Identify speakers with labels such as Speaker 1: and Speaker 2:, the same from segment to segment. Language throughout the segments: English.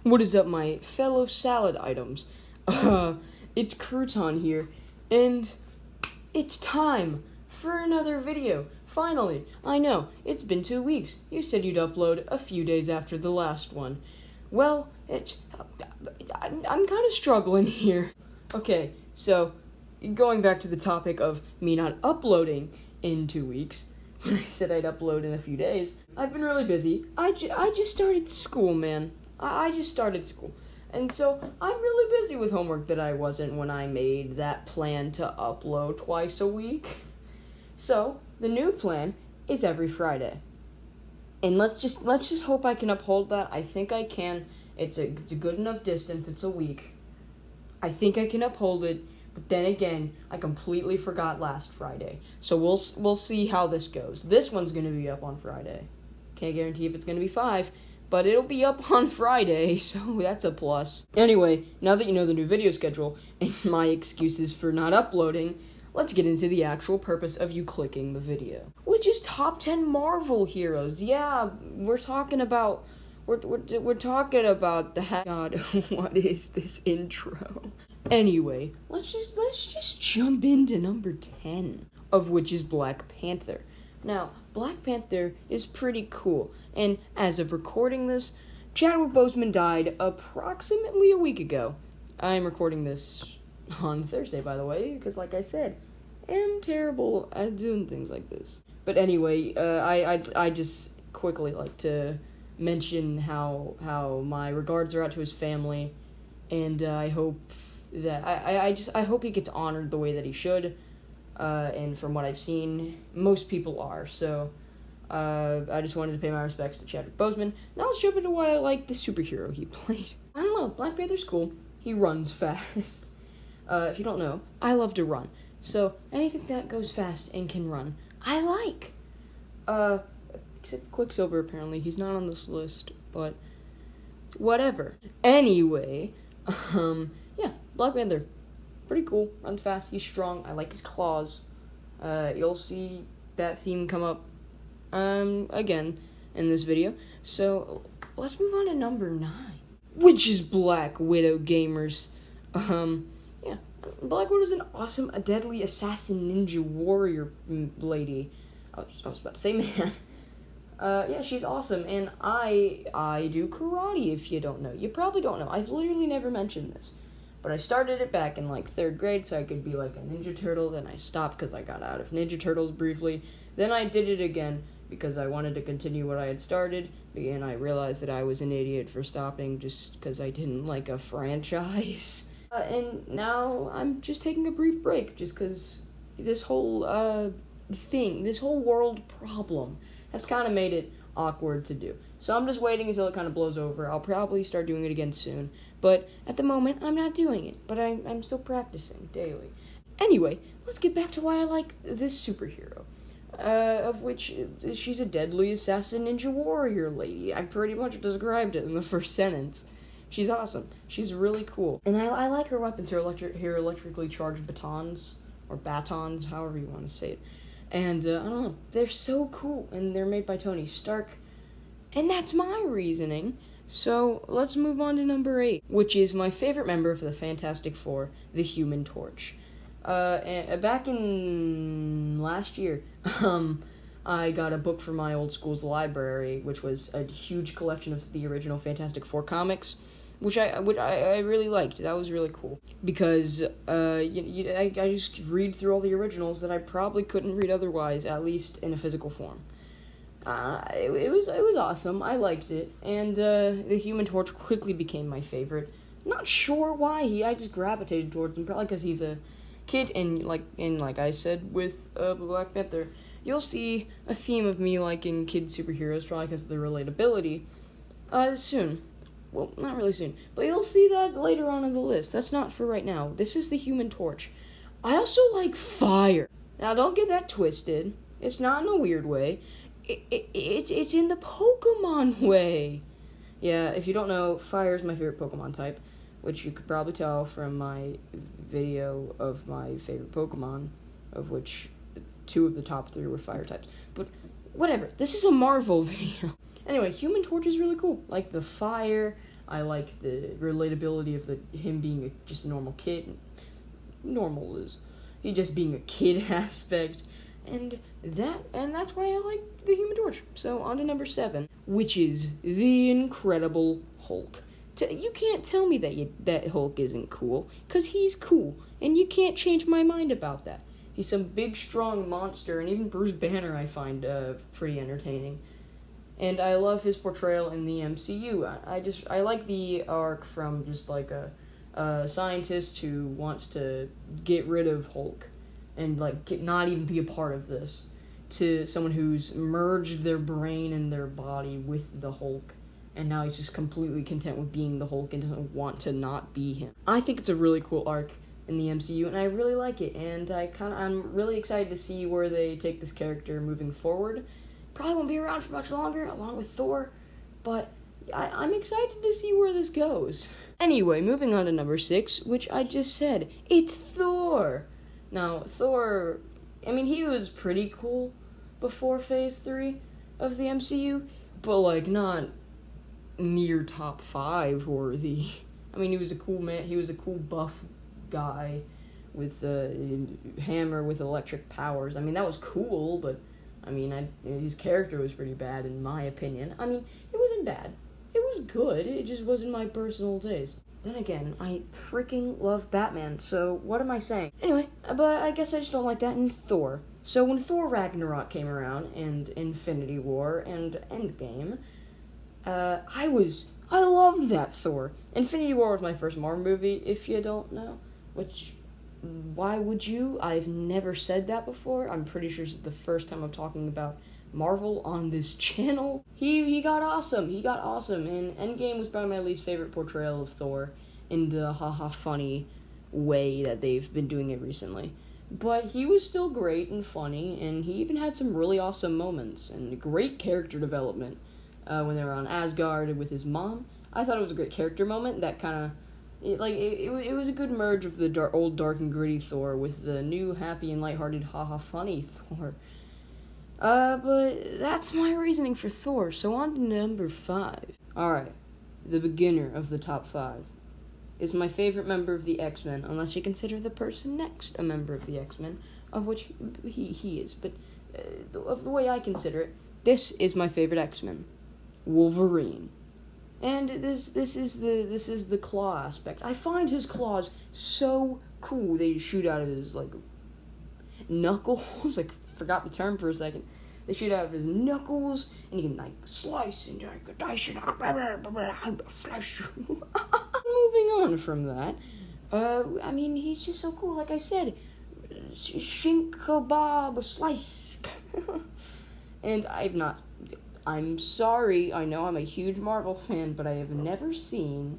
Speaker 1: What is up, my fellow salad items? It's Crouton here, and it's time for another video. Finally, I know, it's been 2 weeks. You said you'd upload a few days after the last one. Well, I'm kind of struggling here. Okay, so, going back to the topic of me not uploading in 2 weeks, when I said I'd upload in a few days, I've been really busy. I just started school, man. I just started school. And so I'm really busy with homework that I wasn't when I made that plan to upload twice a week. So the new plan is every Friday. And let's just hope I can uphold that. I think I can. It's a good enough distance. It's a week. I think I can uphold it. But then again, I completely forgot last Friday. So we'll see how this goes. This one's going to be up on Friday. Can't guarantee if it's going to be 5, but it'll be up on Friday, so that's a plus. Anyway, now that you know the new video schedule and my excuses for not uploading, let's get into the actual purpose of you clicking the video, which is top 10 Marvel heroes. Yeah, we're talking about the God, what is this intro? Anyway, let's just jump into number 10, of which is Black Panther. Now, Black Panther is pretty cool, and as of recording this, Chadwick Boseman died approximately a week ago. I'm recording this on Thursday, by the way, because like I said, I'm terrible at doing things like this. But anyway, I just quickly like to mention how my regards are out to his family, and I hope that I hope he gets honored the way that he should. And from what I've seen, most people are. So, I just wanted to pay my respects to Chadwick Boseman. Now let's jump into why I like the superhero he played. I don't know, Black Panther's cool. He runs fast. If you don't know, I love to run. So, anything that goes fast and can run, I like. Except Quicksilver, apparently. He's not on this list, but whatever. Anyway, yeah, Black Panther. Pretty cool, runs fast, he's strong, I like his claws. You'll see that theme come up, again in this video. So, let's move on to number 9, which is Black Widow, gamers. Yeah, Black Widow's an awesome, a deadly assassin ninja warrior lady. I was about to say man. Yeah, she's awesome, and I do karate, if you don't know. You probably don't know, I've literally never mentioned this. But I started it back in, 3rd grade, so I could be like a Ninja Turtle. Then I stopped because I got out of Ninja Turtles briefly. Then I did it again because I wanted to continue what I had started. And I realized that I was an idiot for stopping just because I didn't like a franchise. And now I'm just taking a brief break just because this whole this whole world problem has kind of made it awkward to do. So I'm just waiting until it kind of blows over. I'll probably start doing it again soon. But at the moment, I'm not doing it. But I'm still practicing daily. Anyway, let's get back to why I like this superhero. Of which, she's a deadly assassin ninja warrior lady. I pretty much described it in the first sentence. She's awesome. She's really cool. And I like her weapons, her electrically charged batons. Or batons, however you want to say it. And, I don't know. They're so cool. And they're made by Tony Stark. And that's my reasoning. So, let's move on to number 8, which is my favorite member of the Fantastic Four, the Human Torch. Back in last year, I got a book from my old school's library, which was a huge collection of the original Fantastic Four comics, which I really liked. That was really cool. Because, I just read through all the originals that I probably couldn't read otherwise, at least in a physical form. It was awesome. I liked it, and the Human Torch quickly became my favorite. Not sure why. I just gravitated towards him, probably because he's a kid, and like I said with Black Panther, you'll see a theme of me liking kid superheroes, probably because of the relatability. Soon. Well, not really soon, but you'll see that later on in the list. That's not for right now. This is the Human Torch. I also like fire. Now, don't get that twisted. It's not in a weird way. It's in the Pokemon way. Yeah, if you don't know, fire is my favorite Pokemon type, which you could probably tell from my video of my favorite Pokemon, of which 2 of the top 3 were fire types. But whatever, this is a Marvel video. Anyway, Human Torch is really cool. Like the fire, I like the relatability of him being just a normal kid. Normal is he just being a kid aspect, and that's why I like the Human Torch. So on to number 7, which is the Incredible Hulk. You can't tell me that Hulk isn't cool, because he's cool, and you can't change my mind about that. He's some big, strong monster, and even Bruce Banner I find pretty entertaining. And I love his portrayal in the MCU. I like the arc from just like a scientist who wants to get rid of Hulk and not even be a part of this, to someone who's merged their brain and their body with the Hulk, and now he's just completely content with being the Hulk and doesn't want to not be him. I think it's a really cool arc in the MCU, and I really like it, and I'm really excited to see where they take this character moving forward. Probably won't be around for much longer, along with Thor, but I'm excited to see where this goes. Anyway, moving on to number 6, which I just said, it's Thor! Now, Thor, I mean, he was pretty cool before Phase 3 of the MCU, but, not near top 5 worthy. I mean, he was a cool man, he was a cool buff guy with a hammer with electric powers. I mean, that was cool, but, I mean, his character was pretty bad, in my opinion. I mean, it wasn't bad. It was good, it just wasn't my personal taste. Then again, I freaking love Batman, so what am I saying? Anyway, but I guess I just don't like that in Thor. So when Thor Ragnarok came around, and Infinity War, and Endgame, I loved that Thor. Infinity War was my first Marvel movie, if you don't know, which, why would you? I've never said that before. I'm pretty sure this is the first time I'm talking about Marvel on this channel. He got awesome, and Endgame was probably my least favorite portrayal of Thor in the haha funny way that they've been doing it recently. But he was still great and funny, and he even had some really awesome moments, and great character development when they were on Asgard with his mom. I thought it was a great character moment that kind of, it was a good merge of the old dark and gritty Thor with the new happy and lighthearted haha funny Thor. But that's my reasoning for Thor, so on to number 5. Alright, the beginner of the top 5 is my favorite member of the X-Men, unless you consider the person next a member of the X-Men, of which he is. But of the way I consider it, this is my favorite X-Men, Wolverine. And this is the claw aspect. I find his claws so cool. They shoot out of his knuckles. I forgot the term for a second. They shoot out of his knuckles, and he can slice and dice it up. Slice. Moving on from that, I mean, he's just so cool. Like I said, shink kebab slice. And I'm sorry, I know I'm a huge Marvel fan, but I have never seen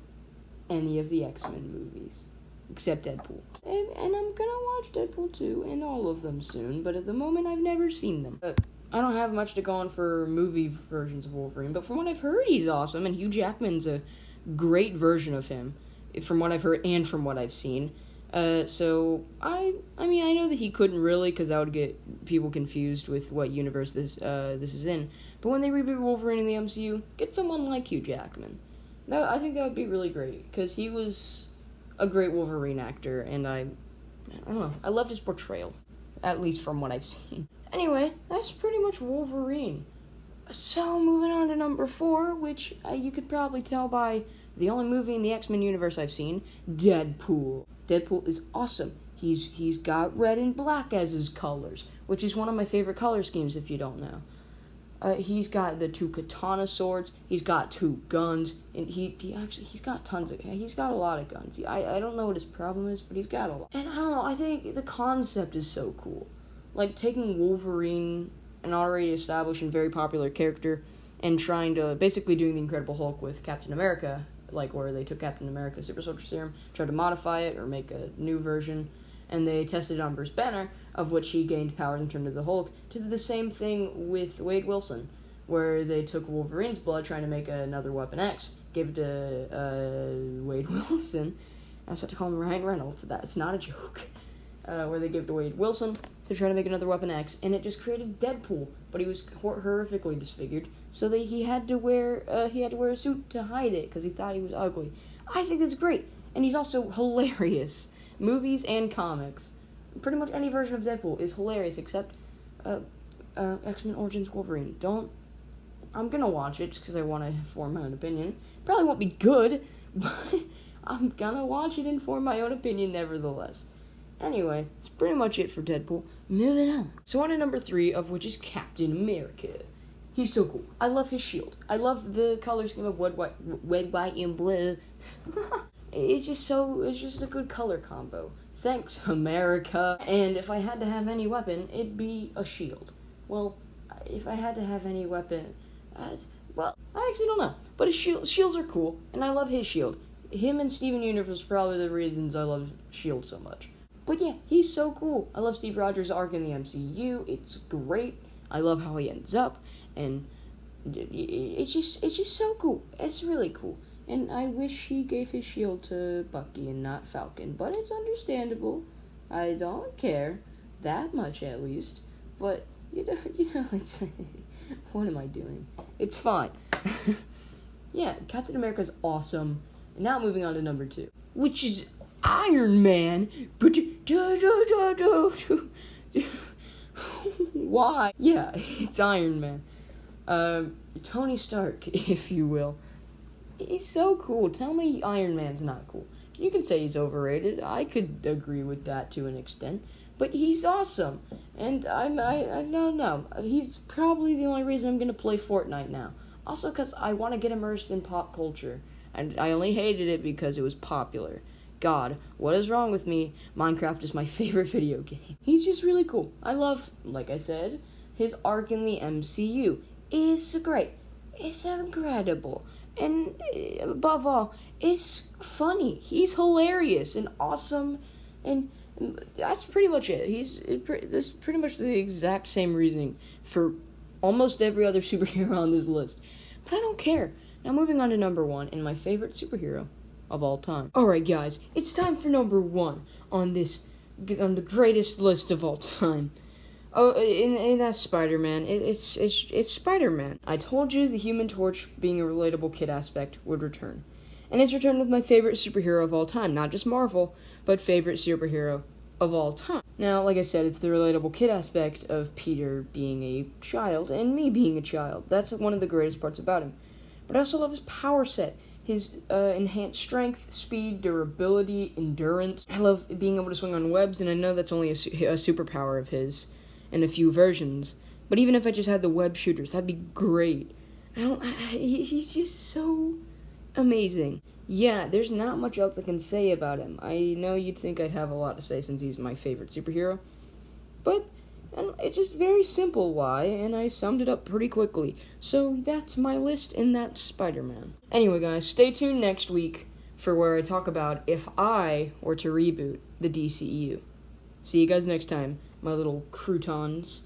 Speaker 1: any of the X-Men movies, except Deadpool. And I'm gonna watch Deadpool 2 and all of them soon, but at the moment I've never seen them. I don't have much to go on for movie versions of Wolverine, but from what I've heard, he's awesome, and Hugh Jackman's a great version of him, from what I've heard and from what I've seen. So, I mean, I know that he couldn't really, because that would get people confused with what universe this is in. But when they reboot Wolverine in the MCU, get someone like Hugh Jackman. I think that would be really great, because he was a great Wolverine actor, and I don't know, I loved his portrayal, at least from what I've seen. Anyway, that's pretty much Wolverine. So, moving on to number 4, which you could probably tell by the only movie in the X-Men universe I've seen, Deadpool. Deadpool is awesome. He's got red and black as his colors, which is one of my favorite color schemes, if you don't know. He's got the 2 katana swords, he's got 2 guns, and he's got he's got a lot of guns. I don't know what his problem is, but he's got a lot. And I don't know, I think the concept is so cool. Taking Wolverine, an already established and very popular character, and trying to, basically doing the Incredible Hulk with Captain America, where they took Captain America's super soldier serum, tried to modify it, or make a new version, and they tested it on Bruce Banner, of which he gained powers and turned into the Hulk, to do the same thing with Wade Wilson, where they took Wolverine's blood, trying to make another Weapon X, gave it to Wade Wilson. I was about to call him Ryan Reynolds. That's not a joke. where they gave it to Wade Wilson to try to make another Weapon X, and it just created Deadpool, but he was horrifically disfigured, so he had to wear a suit to hide it because he thought he was ugly. I think that's great, and he's also hilarious. Movies and comics, pretty much any version of Deadpool is hilarious except X-Men Origins Wolverine. I'm gonna watch it just because I want to form my own opinion. Probably won't be good, but I'm gonna watch it and form my own opinion nevertheless. Anyway, that's pretty much it for Deadpool. Moving on. So on to number 3, of which is Captain America. He's so cool. I love his shield. I love the color scheme of red, white, and blue. It's just a good color combo. Thanks, America. And if I had to have any weapon, it'd be a shield. Well, if I had to have any weapon, well, I actually don't know. But his shields are cool, and I love his shield. Him and Steven Universe was probably the reasons I love S.H.I.E.L.D. so much. But yeah, he's so cool. I love Steve Rogers' arc in the MCU. It's great. I love how he ends up, and it's just so cool. It's really cool. And I wish he gave his shield to Bucky and not Falcon, but it's understandable. I don't care that much, at least. But you know, it's what am I doing? It's fine. Yeah, Captain America's awesome. And now moving on to number 2, which is Iron Man. Why? Yeah, it's Iron Man. Tony Stark, if you will. He's so cool. Tell me Iron Man's not cool. You can say he's overrated. I could agree with that to an extent. But he's awesome. And I don't know. He's probably the only reason I'm going to play Fortnite now. Also because I want to get immersed in pop culture. And I only hated it because it was popular. God, what is wrong with me? Minecraft is my favorite video game. He's just really cool. I love, like I said, his arc in the MCU is great. It's incredible. And above all, it's funny. He's hilarious and awesome. And that's pretty much it. This is pretty much the exact same reasoning for almost every other superhero on this list. But I don't care. Now moving on to number 1 and my favorite superhero of all time. Alright guys, it's time for number 1 on the greatest list of all time. Oh, and that's Spider-Man. It's Spider-Man. I told you the Human Torch being a relatable kid aspect would return. And it's returned with my favorite superhero of all time. Not just Marvel, but favorite superhero of all time. Now, like I said, it's the relatable kid aspect of Peter being a child and me being a child. That's one of the greatest parts about him. But I also love his power set. His enhanced strength, speed, durability, endurance. I love being able to swing on webs, and I know that's only a superpower of his in a few versions. But even if I just had the web shooters, that'd be great. He's just so amazing. Yeah, there's not much else I can say about him. I know you'd think I'd have a lot to say since he's my favorite superhero. But it's just very simple why, and I summed it up pretty quickly. So that's my list, and that's Spider-Man. Anyway, guys, stay tuned next week for where I talk about if I were to reboot the DCEU. See you guys next time, my little croutons.